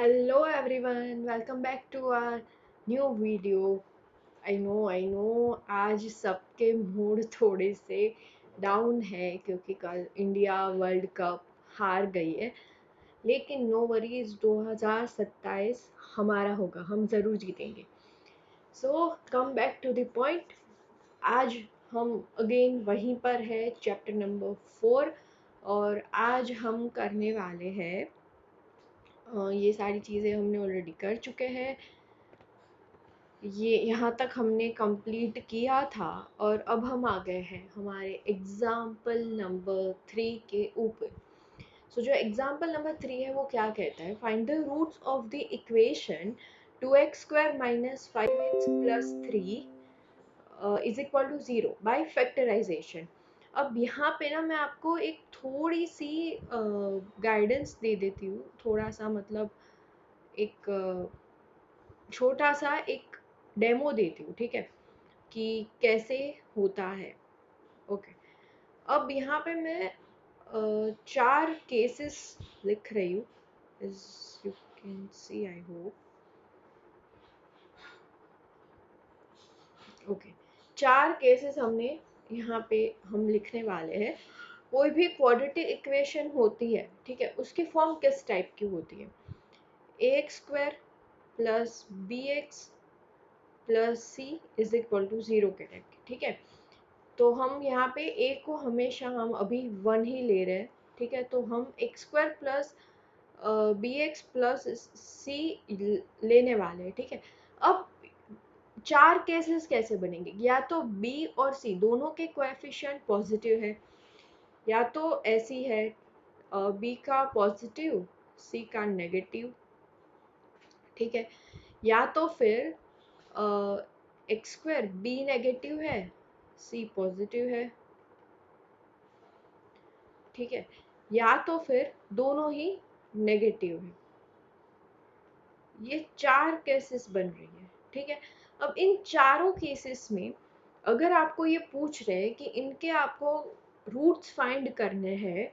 Hello everyone, welcome back to our new video. I know आज सबके mood थोड़े से डाउन है क्योंकि कल इंडिया वर्ल्ड कप हार गई है। लेकिन नो वरीज 2027 हमारा होगा, हम ज़रूर जीतेंगे। So come back to the point. आज हम अगेन वहीं पर है, चैप्टर नंबर 4। और आज हम करने वाले हैं ये सारी चीज़ें हमने ऑलरेडी कर चुके हैं। ये यहाँ तक हमने कंप्लीट किया था और अब हम आ गए हैं हमारे एग्जाम्पल नंबर 3 के ऊपर। सो जो एग्जाम्पल नंबर 3 है वो क्या कहता है, find the roots of the equation 2x² minus 5x plus 3 is equal to 0 by factorisation. अब यहाँ पे ना मैं आपको एक थोड़ी सी गाइडेंस दे देती हूँ, थोड़ा सा मतलब एक छोटा सा एक डेमो देती हूँ, ठीक है, कि कैसे होता है। ओके, अब यहाँ पे मैं 4 केसेस लिख रही हूँ, as you can see I hope। Okay, 4 cases हमने यहाँ पे हम लिखने वाले हैं। कोई भी क्वाड्रेटिक इक्वेशन होती है, ठीक है, उसकी फॉर्म किस टाइप की होती है, ax² plus bx plus c is equal to 0 के टाइप की, ठीक है। तो हम यहाँ पे a को हमेशा हम अभी 1 ही ले रहे हैं, ठीक है। तो हम x² plus B X plus C लेने वाले हैं, ठीक है। अब 4 केसेस कैसे बनेंगे, या तो b और c दोनों के कोएफिशिएंट पॉजिटिव है, या तो ऐसी है b का पॉजिटिव c का नेगेटिव, ठीक है। या तो फिर x² b नेगेटिव है c पॉजिटिव है, ठीक है। या तो फिर दोनों ही नेगेटिव है। ये 4 केसेस बन रही है, ठीक है। अब इन चारों केसेस में अगर आपको ये पूछ रहे हैं कि इनके आपको रूट्स फाइंड करने हैं,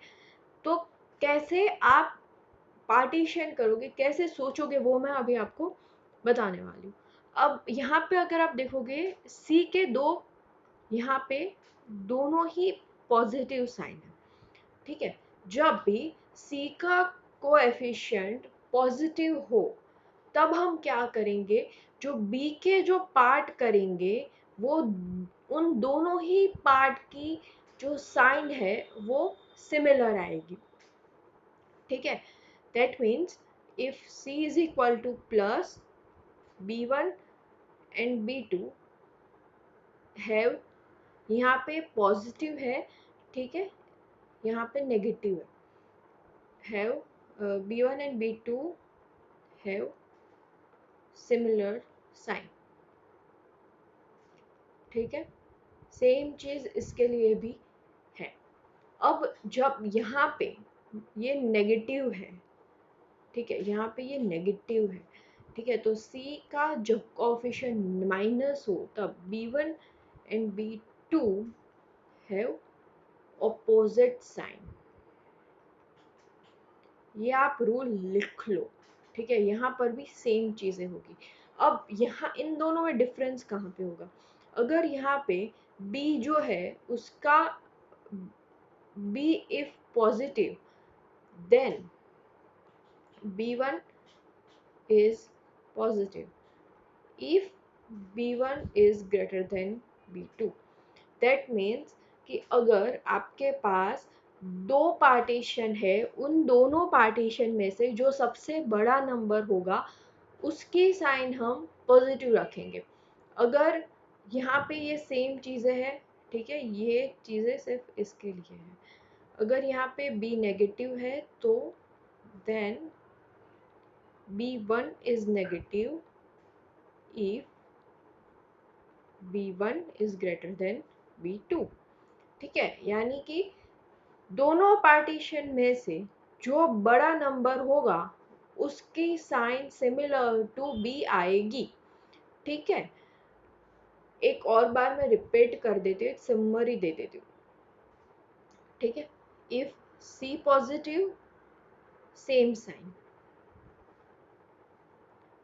तो कैसे आप पार्टीशन करोगे, कैसे सोचोगे, वो मैं अभी आपको बताने वाली हूँ। अब यहाँ पे अगर आप देखोगे सी के दो, यहाँ पे दोनों ही पॉजिटिव साइन है, ठीक है। जब भी C का कोएफिशिएंट पॉजिटिव हो तब हम क्या करेंगे, जो B के जो पार्ट करेंगे वो उन दोनों ही पार्ट की जो साइन है वो सिमिलर आएगी, ठीक है। That means if C is equal two plus B1 and B2 have, यहाँ पे पॉजिटिव है, ठीक है, यहाँ पे नेगेटिव है, have B1 and B2 have similar sign, ठीक है। सेम चीज इसके लिए भी है। अब जब यहाँ पे ये नेगेटिव है, ठीक है, यहाँ पे ये नेगेटिव है, ठीक है, तो C का जब कोएफिशिएंट माइनस हो तब B1 and B2 have opposite sign। ये आप रूल लिख लो, ठीक है। यहाँ पर भी सेम चीजें होगी। अब यहाँ इन दोनों में डिफरेंस कहाँ पे होगा, अगर यहाँ पे B जो है उसका B if positive then B1 is positive if B1 is greater than B2। That means कि अगर आपके पास दो पार्टीशन है, उन दोनों पार्टीशन में से जो सबसे बड़ा नंबर होगा उसकी साइन हम पॉजिटिव रखेंगे। अगर यहाँ पे ये सेम चीज़ें हैं, ठीक है, ये चीज़ें सिर्फ इसके लिए है। अगर यहाँ पे B नेगेटिव है तो then B1 is negative if B1 is greater than B2, ठीक है। यानी कि दोनों पार्टीशन में से जो बड़ा नंबर होगा उसकी साइन सिमिलर टू बी आएगी, ठीक है। एक और बार मैं रिपीट कर देती हूँ, एक समरी दे देती हूँ, ठीक है। If C positive same sign,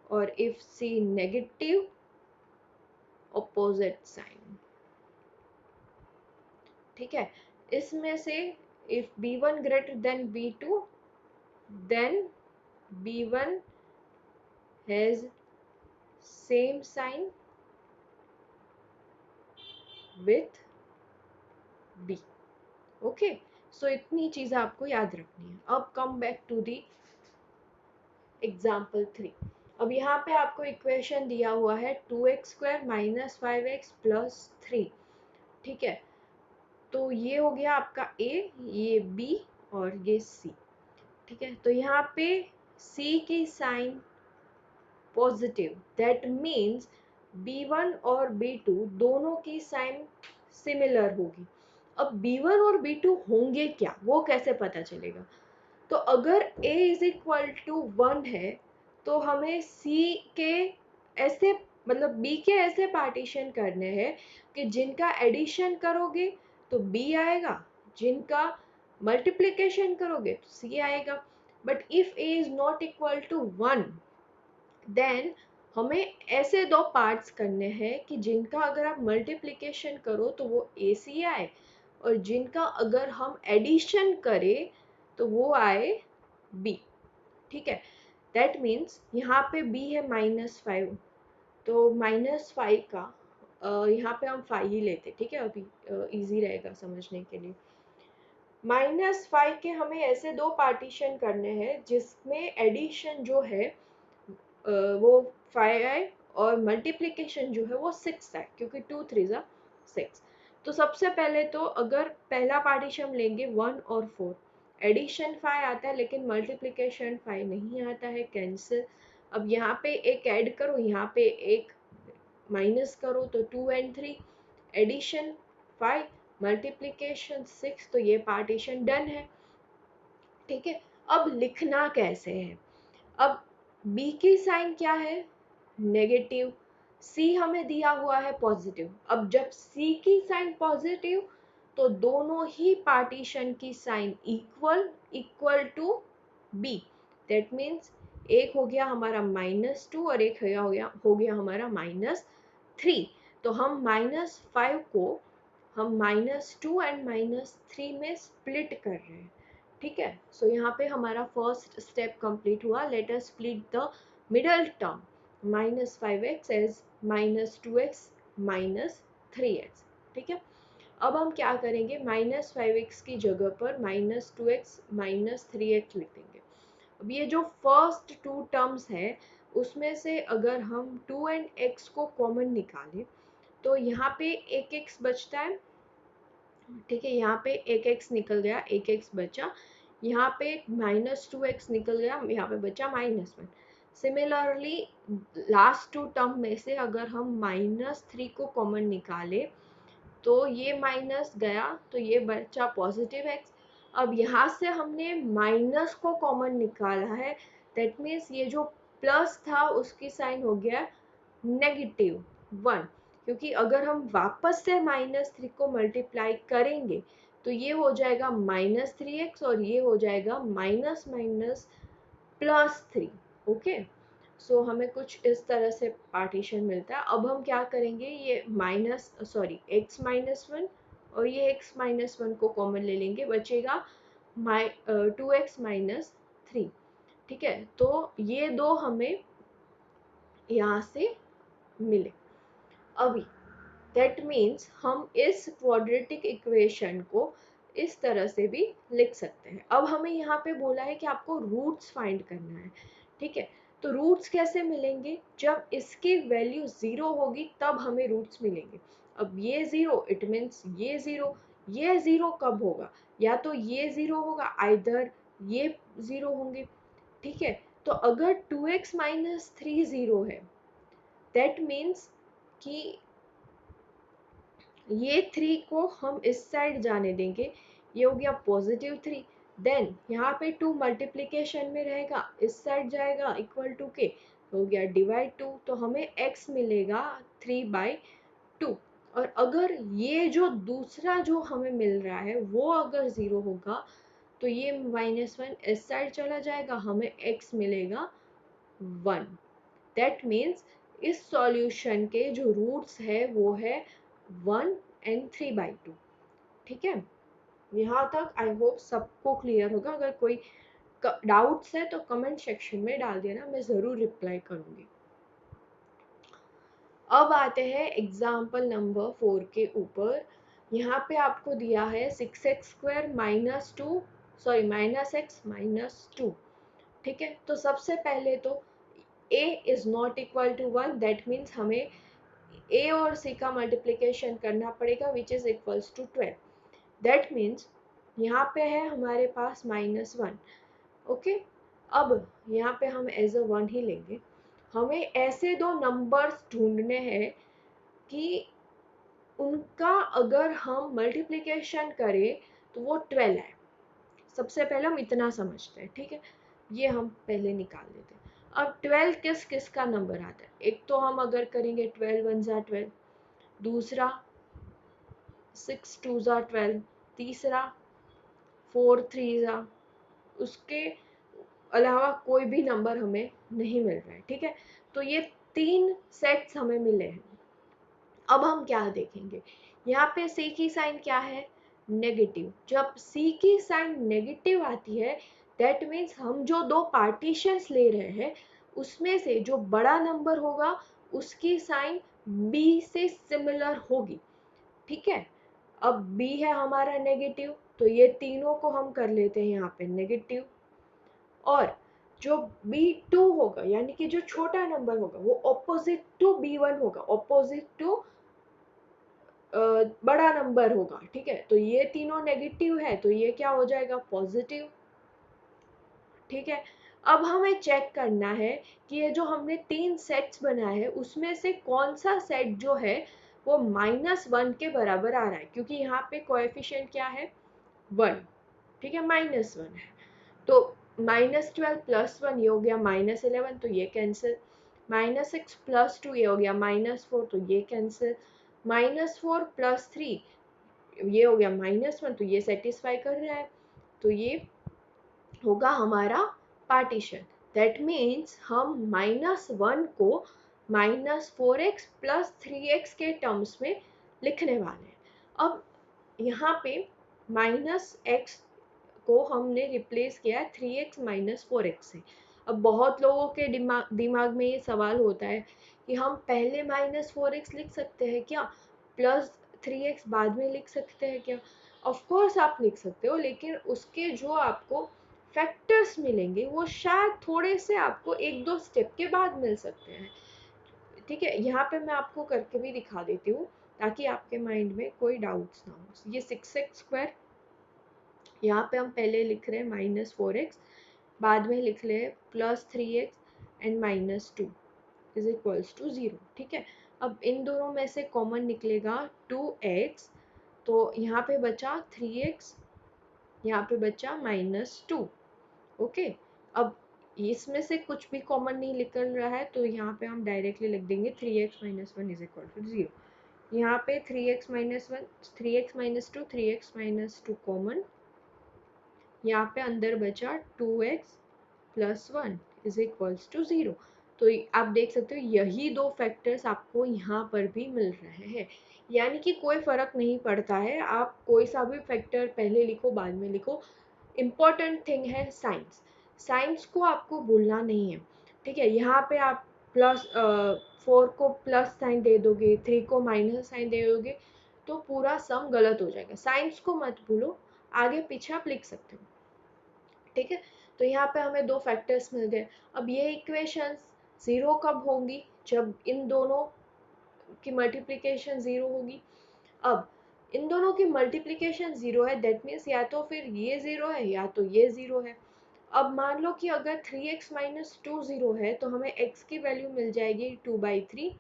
और if C negative, opposite sign. ठीक है, इसमें से if B1 greater than B2, then B1 has same sign with B. Okay, so इतनी चीज़ें आपको याद रखनी है. अब come back to the example 3. अब यहाँ पे आपको इक्वेशन दिया हुआ है 2x² माइनस 5x प्लस 3. ठीक है, तो ये हो गया आपका A, ये B और ये C. ठीक है, तो यहाँ पे C की sign positive, that means B1 और B2 दोनों की साइन सिमिलर होगी. अब B1 और B2 होंगे क्या, वो कैसे पता चलेगा? तो अगर A इज इक्वल टू 1 है तो हमें C के ऐसे मतलब B के ऐसे पार्टीशन करने हैं कि जिनका एडिशन करोगे तो B आएगा, जिनका मल्टीप्लिकेशन करोगे तो C आएगा. But if A is not equal to 1, then हमें ऐसे दो पार्ट्स करने हैं कि जिनका अगर आप मल्टीप्लिकेशन करो तो वो AC आए, और जिनका अगर हम एडिशन करें तो वो आए B. ठीक है, दैट मीन्स यहाँ पे B है -5, तो -5 का यहाँ पे हम 5 ही लेते. ठीक है, अभी इजी रहेगा समझने के लिए. -5 के हमें ऐसे दो पार्टीशन करने हैं जिसमें एडिशन जो है वो 5 आए और मल्टीप्लिकेशन जो है वो 6 आए, क्योंकि 2 3 6. तो सबसे पहले तो अगर पहला पार्टीशन लेंगे 1 और 4, एडिशन 5 आता है लेकिन मल्टीप्लिकेशन 5 नहीं आता है, कैंसिल. अब यहाँ पे एक ऐड करो, यहाँ पे एक माइनस करो, तो 2 and 3, एडिशन 5, मल्टीप्लिकेशन 6, तो ये पार्टीशन डन है. ठीक है, अब लिखना कैसे है? अब B की साइन क्या है? नेगेटिव. C हमें दिया हुआ है पॉजिटिव. अब जब C की साइन पॉजिटिव तो दोनों ही पार्टीशन की sign equal to B. That means एक हो गया हमारा -2 और एक हो गया हमारा -3. तो हम -5 को हम -2 एंड -3 में स्प्लिट कर रहे हैं. ठीक है, सो यहाँ पे हमारा फर्स्ट स्टेप कंप्लीट हुआ. Let us split the middle term -5x as -2x -3x. ठीक है, अब हम क्या करेंगे, -5x की जगह पर -2x -3x लिख देंगे. अब ये जो फर्स्ट टू टर्म्स है उसमें से अगर हम 2 एंड x को कॉमन निकालें तो यहाँ पे एक x बचता है. ठीक है, यहाँ पे एक x निकल गया, एक x बचा. यहाँ पे -2x निकल गया, यहाँ पे बचा -1. सिमिलरली लास्ट टू टर्म में से अगर हम -3 को कॉमन निकाले तो ये माइनस गया तो ये बचा पॉजिटिव x. अब यहाँ से हमने माइनस को कॉमन निकाला है, दैट मीन्स ये जो प्लस था उसकी साइन हो गया -1, क्योंकि अगर हम वापस से -3 को मल्टीप्लाई करेंगे तो ये हो जाएगा -3x और ये हो जाएगा +3. ओके, सो हमें कुछ इस तरह से पार्टीशन मिलता है. अब हम क्या करेंगे, ये x-1 और ये x-1 को कॉमन ले लेंगे, बचेगा 2x-3. ठीक है, तो ये दो हमें यहाँ से मिले. अभी दैट मीन्स हम इस क्वाड्रेटिक इक्वेशन को इस तरह से भी लिख सकते हैं. अब हमें यहाँ पे बोला है कि आपको रूट्स फाइंड करना है. ठीक है, तो रूट्स कैसे मिलेंगे, जब इसकी वैल्यू 0 होगी तब हमें रूट्स मिलेंगे. अब ये 0 इट मीन्स ये 0. ये 0 कब होगा, या तो ये 0 होगा, आइदर ये 0 होंगे. ठीक है, तो अगर 2x - 3 0 है, दैट मीन्स कि ये 3 को हम इस साइड जाने देंगे, ये हो गया +3. देन यहाँ पे 2 मल्टीप्लिकेशन में रहेगा, इस साइड जाएगा इक्वल टू के, हो गया /2. तो हमें x मिलेगा 3/2. और अगर ये जो दूसरा जो हमें मिल रहा है वो अगर 0 होगा तो ये -1 इस साइड चला जाएगा, हमें x मिलेगा 1. दैट मीन्स इस सॉल्यूशन के जो रूट्स है वो है 1 एंड 3/2। ठीक है, यहाँ तक आई होप सबको क्लियर होगा। अगर कोई डाउट्स है तो कमेंट सेक्शन में डाल देना, मैं ज़रूर रिप्लाई करूँगी। अब आते हैं एग्जाम्पल नंबर 4 के ऊपर। यहाँ पे आपको दिया है 6x² -2 सॉरी -x -2। ठीक है, तो सबसे पहले तो a is not equal to 1, that means हमें a और c का मल्टीप्लिकेशन करना पड़ेगा which is equals to 12। That means यहाँ पे है हमारे पास -1। ओके, अब यहाँ पे हम एज अ 1 ही लेंगे। हमें ऐसे दो नंबर्स ढूंढने हैं कि उनका अगर हम मल्टीप्लिकेशन करें तो वो 12 है। सबसे पहले हम इतना समझते हैं, ठीक है, ये हम पहले निकाल लेते हैं। अब 12 किस किस का नंबर आता है? एक तो हम अगर करेंगे 12 1 ज़ा 12, दूसरा 6 2 ज़ा 12, तीसरा 4 3 ज़ा, उसके अलावा कोई भी नंबर हमें नहीं मिल रहा है। ठीक है, तो ये 3 सेट्स हमें मिले हैं। अब हम क्या देखेंगे, यहाँ पे सी की साइन क्या है? नेगेटिव। जब सी की साइन नेगेटिव आती है दैट मीन्स हम जो दो पार्टीशंस ले रहे हैं उसमें से जो बड़ा नंबर होगा उसकी साइन बी से सिमिलर होगी। ठीक है, अब बी है हमारा नेगेटिव, तो ये तीनों को हम कर लेते हैं यहाँ पे नेगेटिव। और जो B2 होगा यानी कि जो छोटा नंबर होगा वो ऑपोजिट टू B1 होगा, ऑपोजिट टू बड़ा नंबर होगा। ठीक है, तो ये तीनों नेगेटिव है तो ये क्या हो जाएगा? पॉजिटिव। ठीक है, अब हमें चेक करना है कि ये जो हमने 3 सेट्स बनाए हैं उसमें से कौन सा सेट जो है वो -1 के बराबर आ रहा है, क्योंकि यहाँ पे कोएफिशिएंट क्या है? 1। ठीक है, -1 है तो -12 + 1 ये हो गया -11, तो ये कैंसिल। -6 + 2 ये हो गया -4, तो ये कैंसिल। -4 + 3 ये हो गया -1, तो ये सेटिस्फाई कर रहा है, तो ये होगा हमारा पार्टीशन। दैट मीन्स हम -1 को -4x + 3x के टर्म्स में लिखने वाले हैं। अब यहाँ पे -x को हमने रिप्लेस किया है 3x - 4x से। अब बहुत लोगों के दिमाग में ये सवाल होता है कि हम पहले -4x लिख सकते हैं क्या, प्लस 3x बाद में लिख सकते हैं क्या? ऑफ कोर्स आप लिख सकते हो, लेकिन उसके जो आपको फैक्टर्स मिलेंगे वो शायद थोड़े से आपको 1-2 स्टेप के बाद मिल सकते हैं। ठीक है, यहाँ पे मैं आपको करके भी दिखा देती हूँ ताकि आपके माइंड में कोई डाउट्स ना हो। ये 6x², यहाँ पे हम पहले लिख रहे हैं -4x, बाद में लिख रहे हैं +3x and -2 is equals to 0। ठीक है, अब इन दोनों में से कॉमन निकलेगा 2x, तो यहाँ पे बचा 3x, यहाँ पे बचा -2। ओके, अब इसमें से कुछ भी कॉमन नहीं निकल रहा है तो यहाँ पे हम डायरेक्टली लिख देंगे 3x - 1 इज इक्वल टू 0। यहाँ पे 3x - 1 3x - 2 3x - 2 कॉमन, यहाँ पे अंदर बचा 2x + 1 इज इक्वल्स टू 0। तो आप देख सकते हो यही दो फैक्टर्स आपको यहाँ पर भी मिल रहे हैं, यानी कि कोई फर्क नहीं पड़ता है आप कोई सा भी फैक्टर पहले लिखो बाद में लिखो। इम्पॉर्टेंट थिंग है साइंस, साइंस को आपको भूलना नहीं है। ठीक है, यहाँ पे आप +4 को प्लस साइन दे दोगे, 3 को माइनस साइन दे दोगे तो पूरा सम गलत हो जाएगा। साइंस को मत भूलो, आगे पीछे आप लिख सकते हो। ठीक है, तो यहाँ पे हमें दो फैक्टर्स मिल गए। अब ये इक्वेशंस 0 कब होंगी? जब इन दोनों की मल्टीप्लिकेशन 0 होगी। अब इन दोनों की मल्टीप्लिकेशन 0 है, दैट मीन्स या तो फिर ये 0 है या तो ये 0 है। अब मान लो कि अगर 3x - 2 0 है तो हमें x की वैल्यू मिल जाएगी 2/3,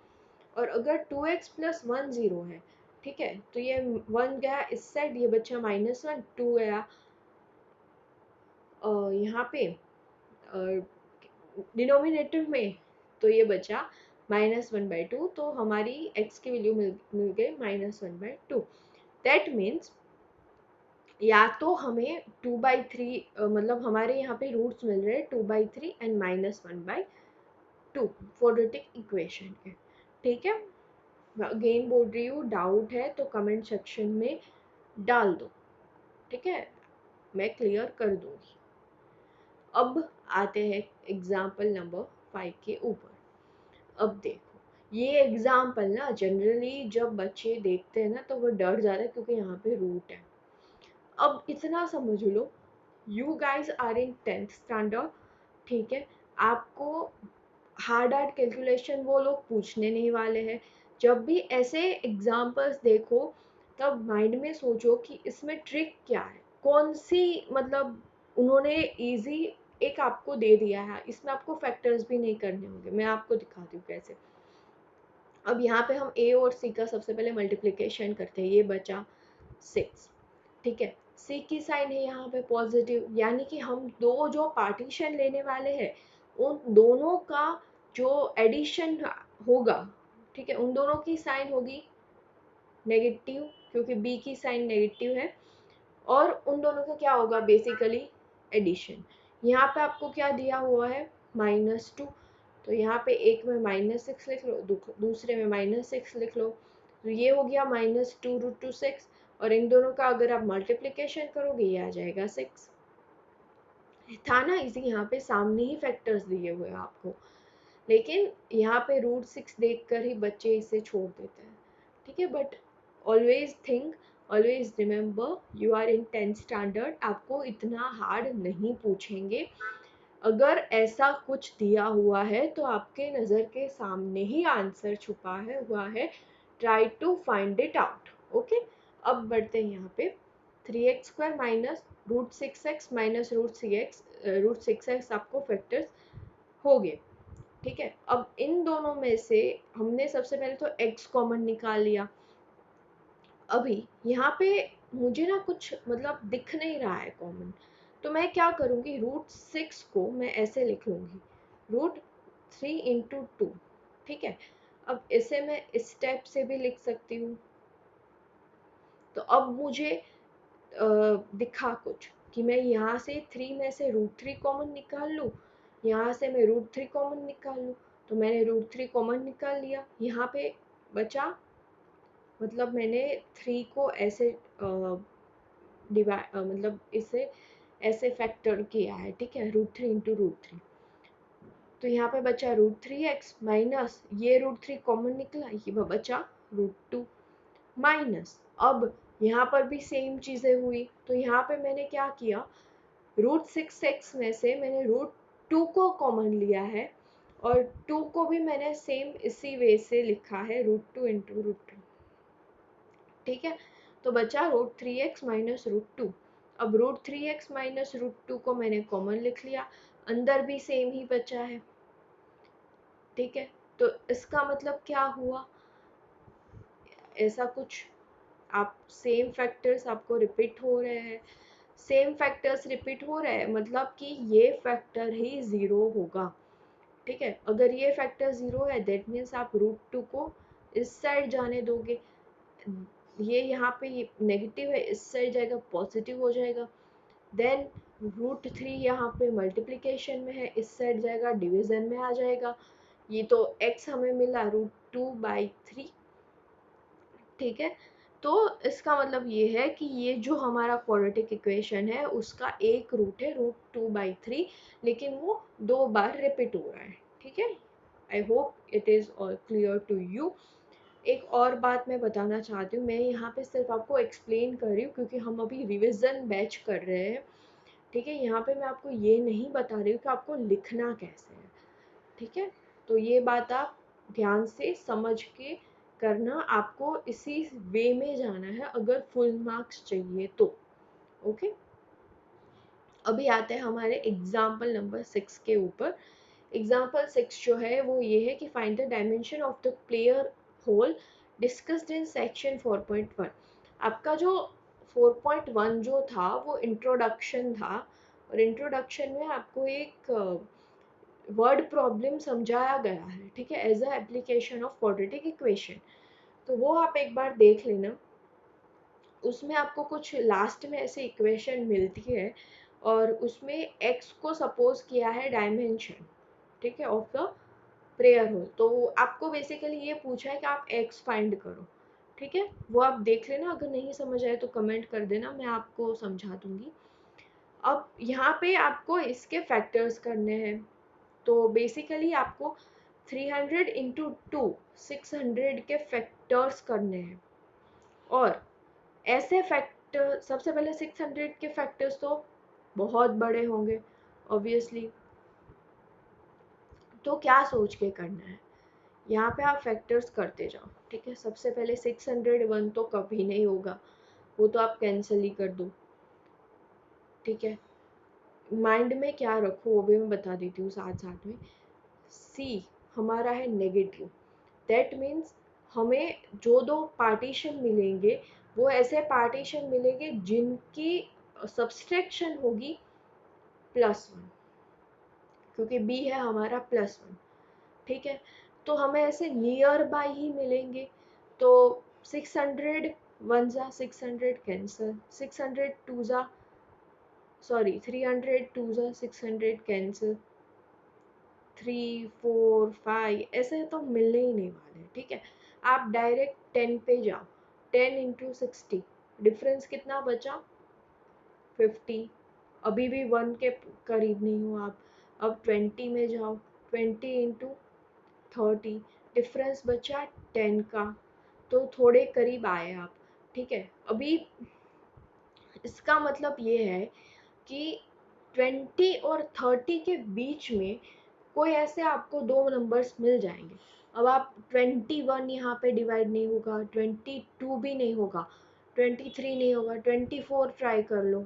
और अगर 2x + 1 0 है, ठीक है, तो ये 1 गया इस साइड, ये बचा -1, 2 गया यहाँ पे डिनोमिनेटर में, तो ये बचा -1/2, तो हमारी x की वैल्यू मिल गई -1/2। दैट मीन्स या तो हमें 2/3 मतलब हमारे यहाँ पे रूट्स मिल रहे हैं 2/3 एंड -1/2। टू क्वाड्रेटिक इक्वेशन के। ठीक है, अगेन बोल रही हूँ, डाउट है तो कमेंट सेक्शन में डाल दो, ठीक है, मैं क्लियर कर दूंगी। अब आते हैं एग्जाम्पल नंबर 5 के ऊपर। अब देखो, ये एग्जाम्पल ना जनरली जब बच्चे देखते हैं ना तो वो डर जाते हैं क्योंकि यहाँ पे रूट है। अब इतना समझ लो, you guys are in 10th standard, ठीक है, आपको हार्ड हार्ड कैलकुलेशन वो लोग पूछने नहीं वाले हैं। जब भी ऐसे एग्जाम्पल्स देखो तब माइंड में सोचो कि इसमें ट्रिक क्या है, कौन सी, मतलब उन्होंने इजी एक आपको दे दिया है, इसमें आपको फैक्टर्स भी नहीं करने होंगे। मैं आपको दिखाती हूँ कैसे। अब यहाँ पे हम ए और सी का सबसे पहले मल्टीप्लिकेशन करते हैं, ये बचा 6, ठीक है, सी की साइन है यहाँ पे पॉजिटिव, यानी कि हम दो जो पार्टीशन लेने वाले हैं उन दोनों का जो एडिशन होगा, ठीक है, उन दोनों की साइन होगी नेगेटिव क्योंकि बी की साइन नेगेटिव है, और उन दोनों का क्या होगा बेसिकली एडिशन। यहाँ पे आपको क्या दिया हुआ है -2, तो यहाँ पे एक में -6 लिख लो, दूसरे में -6 लिख लो, तो ये हो गया -2√6, और इन दोनों का अगर आप मल्टीप्लिकेशन करोगे ये आ जाएगा 6। था ना इजी, यहाँ पे सामने ही फैक्टर्स दिए हुए हैं आपको, लेकिन यहाँ पे √6 देखकर ही बच्चे इसे छोड़ देते हैं, ठीक है। But always think, always remember, you are in 10th standard, आपको इतना हार्ड नहीं पूछेंगे। अगर ऐसा कुछ दिया हुआ है तो आपके नज़र के सामने ही आंसर छुपा है हुआ है, try to find it out. Okay, अब बढ़ते हैं यहाँ पे 3x² minus √6x minus √6x आपको फैक्टर्स हो गए, ठीक है। अब इन दोनों में से हमने सबसे पहले तो x कॉमन निकाल लिया। अभी यहाँ पे मुझे ना कुछ मतलब दिख नहीं रहा है कॉमन, तो मैं क्या करूँगी, √6 को मैं ऐसे लिख लूँगी √3 × 2, ठीक है। अब इसे मैं इस स्टेप से भी लिख सकती हूँ। तो अब मुझे दिखा कुछ कि मैं यहाँ से 3 में से √3 कॉमन निकाल लूँ, यहाँ से मैं √3 कॉमन निकाल लूँ, तो मैंने √3 कॉमन निकाल लिया। यहाँ पे बचा, मतलब मैंने 3 को ऐसे मतलब इसे ऐसे फैक्टर किया है, ठीक है, √3 × √3, तो यहाँ पे बचा √3x माइनस ये √3 कॉमन निकला, ये बचा √2 माइनस। अब यहाँ पर भी सेम चीजें हुई, तो यहाँ पे मैंने क्या किया, √6x में से मैंने √2 को कॉमन लिया है, और 2 को भी मैंने सेम इसी वे से लिखा है √2 × √2, ठीक है। तो बचा √3x माइनस √2। अब √3x माइनस √2 को मैंने कॉमन लिख लिया, अंदर भी सेम ही बचा है, ठीक है। तो इसका मतलब क्या हुआ, ऐसा कुछ आप सेम फैक्टर्स आपको रिपीट हो रहे हैं, सेम फैक्टर्स रिपीट हो रहे हैं मतलब कि ये फैक्टर ही ज़ीरो होगा, ठीक है। अगर ये फैक्टर ज़ीरो है दैट मीन्स आप √2 को इस साइड जाने दोगे, ये यहाँ पे नेगेटिव है, इस साइड जाएगा पॉजिटिव हो जाएगा। देन √3 यहाँ पे मल्टीप्लिकेशन में है, इस साइड जाएगा डिवीजन में आ जाएगा। ये तो x हमें मिला √2/3, ठीक है। तो इसका मतलब ये है कि ये जो हमारा क्वाड्रेटिक इक्वेशन है उसका एक रूट है √2/3, लेकिन वो 2 बार रिपीट हो रहा है, ठीक है। I hope it is all clear to you. एक और बात मैं बताना चाहती हूँ, मैं यहाँ पे सिर्फ आपको एक्सप्लेन कर रही हूँ क्योंकि हम अभी रिविज़न बैच कर रहे हैं, ठीक है। यहाँ पे मैं आपको ये नहीं बता रही हूँ कि आपको लिखना कैसे है, ठीक है। तो ये बात आप ध्यान से समझ के करना, आपको इसी वे में जाना है अगर फुल मार्क्स चाहिए तो। ओके, अभी आते हैं हमारे एग्जाम्पल नंबर 6 के ऊपर। एग्जाम्पल 6 जो है वो ये है कि find the dimension of the player hole discussed in section 4.1। आपका जो 4.1 जो था वो इंट्रोडक्शन था, और इंट्रोडक्शन में आपको एक वर्ड प्रॉब्लम समझाया गया है, ठीक है, as a application of quadratic equation. तो वो आप एक बार देख लेना, उसमें आपको कुछ लास्ट में ऐसे इक्वेशन मिलती है और उसमें x को सपोज किया है डायमेंशन, ठीक है, ऑफ द प्रेयर हॉल। तो आपको बेसिकली ये पूछा है कि आप एक्स फाइंड करो, ठीक है। वो आप देख लेना, अगर नहीं समझ आए तो कमेंट कर देना, मैं आपको समझा दूंगी। अब यहाँ पे आपको इसके फैक्टर्स करने हैं। तो बेसिकली आपको 300 इंटू 2 600 के फैक्टर्स करने हैं। और ऐसे फैक्टर, सबसे पहले 600 के फैक्टर्स तो बहुत बड़े होंगे ऑब्वियसली, तो क्या सोच के करना है, यहाँ पे आप फैक्टर्स करते जाओ, ठीक है। सबसे पहले 601 तो कभी नहीं होगा, वो तो आप कैंसिल ही कर दो, ठीक है। माइंड में क्या रखो वो भी मैं बता देती हूँ साथ साथ में। सी हमारा है नेगेटिव, दैट मीन्स हमें जो दो पार्टीशन मिलेंगे वो ऐसे पार्टीशन मिलेंगे जिनकी सब्सट्रैक्शन होगी +1, क्योंकि बी है हमारा +1, ठीक है। तो हमें ऐसे नियर बाय ही मिलेंगे। तो 600 वन जा 600 कैंसल, 600 टू जा सॉरी 300 टू जा 600 कैंसल, 3 4 5 ऐसे तो मिलने ही नहीं वाले, ठीक है। आप डायरेक्ट 10 पे जाओ, 10 इंटू 60, डिफरेंस कितना बचा 50। अभी भी 1 के करीब नहीं हो आप। अब 20 में जाओ, 20 इंटू 30, डिफरेंस बचा 10 का, तो थोड़े करीब आए आप, ठीक है। अभी इसका मतलब ये है कि 20 और 30 के बीच में कोई ऐसे आपको दो नंबर्स मिल जाएंगे। अब आप 21 यहाँ पे डिवाइड नहीं होगा, 22 भी नहीं होगा, 23 नहीं होगा, 24 ट्राई कर लो,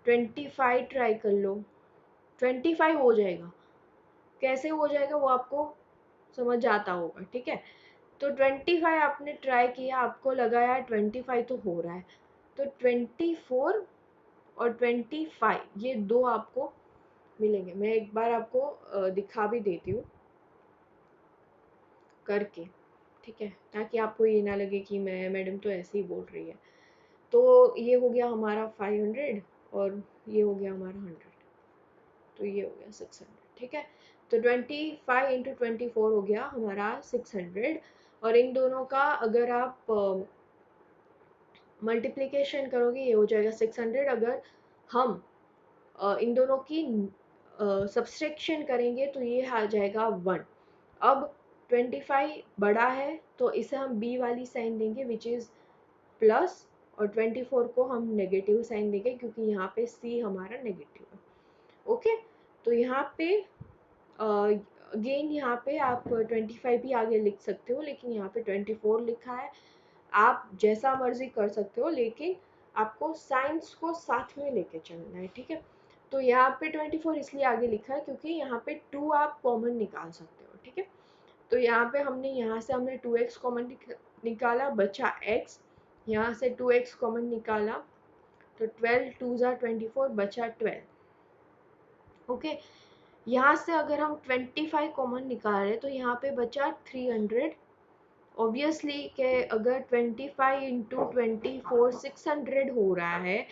25 ट्राई कर लो, 25 हो जाएगा। कैसे हो जाएगा वो आपको समझ आता होगा, ठीक है। तो 25 आपने ट्राई किया, आपको लगा यार 25 तो हो रहा है, तो 24 और 25 ये दो आपको मिलेंगे। मैं एक बार आपको दिखा भी देती हूँ करके, ठीक है, ताकि आपको ये ना लगे कि मैं मैडम तो ऐसे ही बोल रही है। तो ये हो गया हमारा 500 और ये हो गया हमारा 100, तो ये हो गया 600, ठीक है। तो 25 इंटू 24 हो गया हमारा 600, और इन दोनों का अगर आप मल्टीप्लिकेशन करोगे ये हो जाएगा 600। अगर हम इन दोनों की सब्सट्रैक्शन करेंगे तो ये आ जाएगा 1। अब 25 बड़ा है तो इसे हम बी वाली साइन देंगे विच इज़ प्लस, और 24 को हम नेगेटिव साइन देंगे क्योंकि यहाँ पे सी हमारा नेगेटिव है, ओके। तो यहाँ पे अगेन यहाँ पे आप 25 भी आगे लिख सकते हो, लेकिन यहाँ पे 24 लिखा है। आप जैसा मर्जी कर सकते हो, लेकिन आपको साइंस को साथ में लेके चलना है, ठीक है। तो यहाँ पे 24 इसलिए आगे लिखा है क्योंकि यहाँ पे 2 आप कॉमन निकाल सकते हो, ठीक है। तो यहाँ पे हमने यहाँ से हमने 2x कॉमन निकाला, बचा x, यहाँ से 2x कॉमन निकाला तो 12 2 जा 24 बचा 12, ओके। यहाँ से अगर हम 25 कॉमन निकाल रहे तो यहाँ पे बचा 300। ऑब्वियसली के अगर 25 इंटू 24 600 हो रहा है,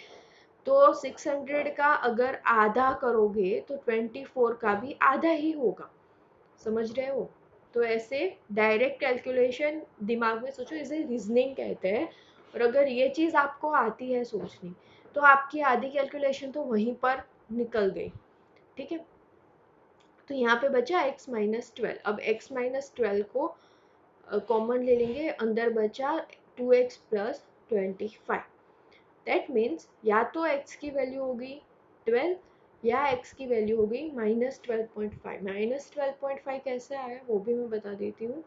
तो 600 का अगर आधा करोगे तो 24 का भी आधा ही होगा, समझ रहे हो। तो ऐसे डायरेक्ट कैलकुलेशन दिमाग में सोचो, इसे रीजनिंग कहते हैं। और अगर ये चीज़ आपको आती है सोचनी, तो आपकी आधी कैलकुलेशन तो वहीं पर निकल गई, ठीक है। तो यहाँ पे बचा x-12। अब x-12 को कॉमन ले लेंगे, अंदर बचा 2x प्लस 25। दैट मीन्स या तो x की वैल्यू होगी 12 या x की वैल्यू होगी -12.5। -12.5 कैसे आया वो भी मैं बता देती हूँ।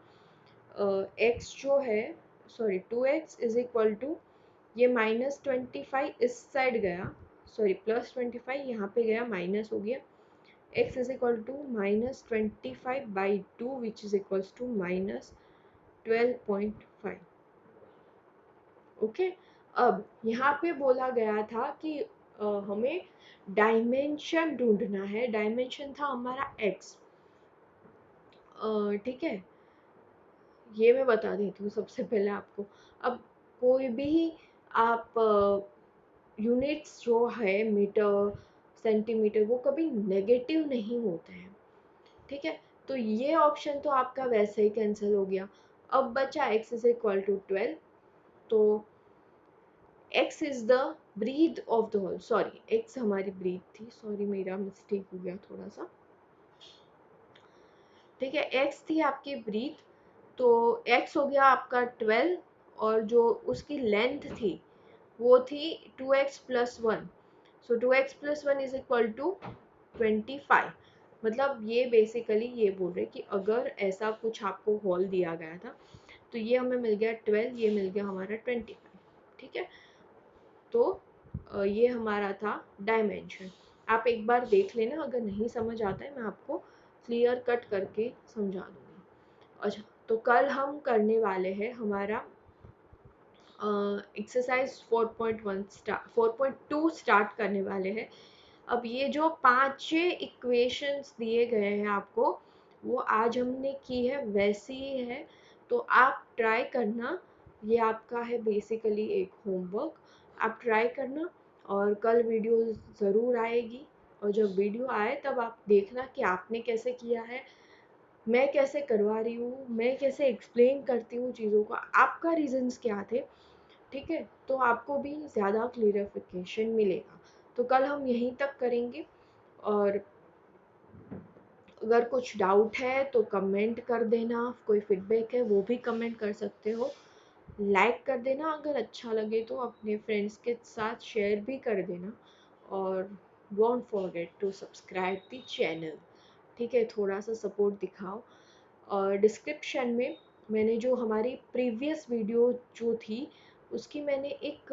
x जो है sorry 2x is equal to, ये -25 इस साइड गया, सॉरी +25 यहाँ पे गया, माइनस हो गया, x is equal to -25/2 which is equals to -12.5, okay. अब यहाँ पे बोला गया था कि हमें डायमेंशन ढूंढना है, डायमेंशन था हमारा x, ठीक है। ये मैं बता देती हूँ सबसे पहले आपको। अब कोई भी आप यूनिट्स जो है मीटर सेंटीमीटर वो कभी नेगेटिव नहीं होते हैं, ठीक है। तो ये ऑप्शन तो आपका वैसे ही कैंसिल हो गया। अब बचा x इज इक्वल टू 12, तो x is the breadth of the hole, sorry x हमारी ब्रीथ थी, सॉरी मेरा मिस्टेक हो गया थोड़ा सा, ठीक है, x थी आपकी ब्रीथ, तो x हो गया आपका 12, और जो उसकी लेंथ थी वो थी 2x plus one, so 2x plus one is equal to 25। मतलब ये बेसिकली ये बोल रहे कि अगर ऐसा कुछ आपको हॉल दिया गया था तो ये हमें मिल गया 12, ये मिल गया हमारा 25, ठीक है। तो ये हमारा था डायमेंशन। आप एक बार देख लेना, अगर नहीं समझ आता है मैं आपको क्लियर कट करके समझा दूंगी। अच्छा, तो कल हम करने वाले हैं हमारा एक्सरसाइज 4.1 4.2 स्टार्ट करने वाले हैं। अब ये जो 5 इक्वेशंस दिए गए हैं आपको, वो आज हमने की है वैसी ही है, तो आप ट्राई करना। ये आपका है बेसिकली एक होमवर्क, आप ट्राई करना, और कल वीडियो ज़रूर आएगी, और जब वीडियो आए तब आप देखना कि आपने कैसे किया है, मैं कैसे करवा रही हूँ, मैं कैसे एक्सप्लेन करती हूँ चीज़ों को, आपका रीजंस क्या थे, ठीक है, तो आपको भी ज़्यादा क्लियरिफिकेशन मिलेगा। तो कल हम यहीं तक करेंगे, और अगर कुछ डाउट है तो कमेंट कर देना, कोई फीडबैक है वो भी कमेंट कर सकते हो, लाइक कर देना अगर अच्छा लगे तो, अपने फ्रेंड्स के साथ शेयर भी कर देना, और don't forget to subscribe the channel, ठीक है, थोड़ा सा सपोर्ट दिखाओ। और डिस्क्रिप्शन में मैंने जो हमारी प्रीवियस वीडियो जो थी उसकी मैंने एक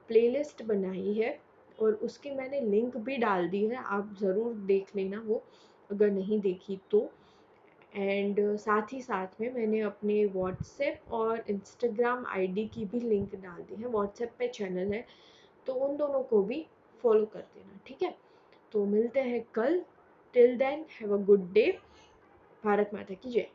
प्लेलिस्ट बनाई है, और उसकी मैंने लिंक भी डाल दी है, आप ज़रूर देख लेना वो अगर नहीं देखी तो। एंड साथ ही साथ में मैंने अपने व्हाट्सएप और इंस्टाग्राम आईडी की भी लिंक डाल दी है, व्हाट्सएप पे चैनल है, तो उन दोनों को भी फॉलो कर देना, ठीक है। तो मिलते हैं कल, till then have a good day, Bharat माता की जय।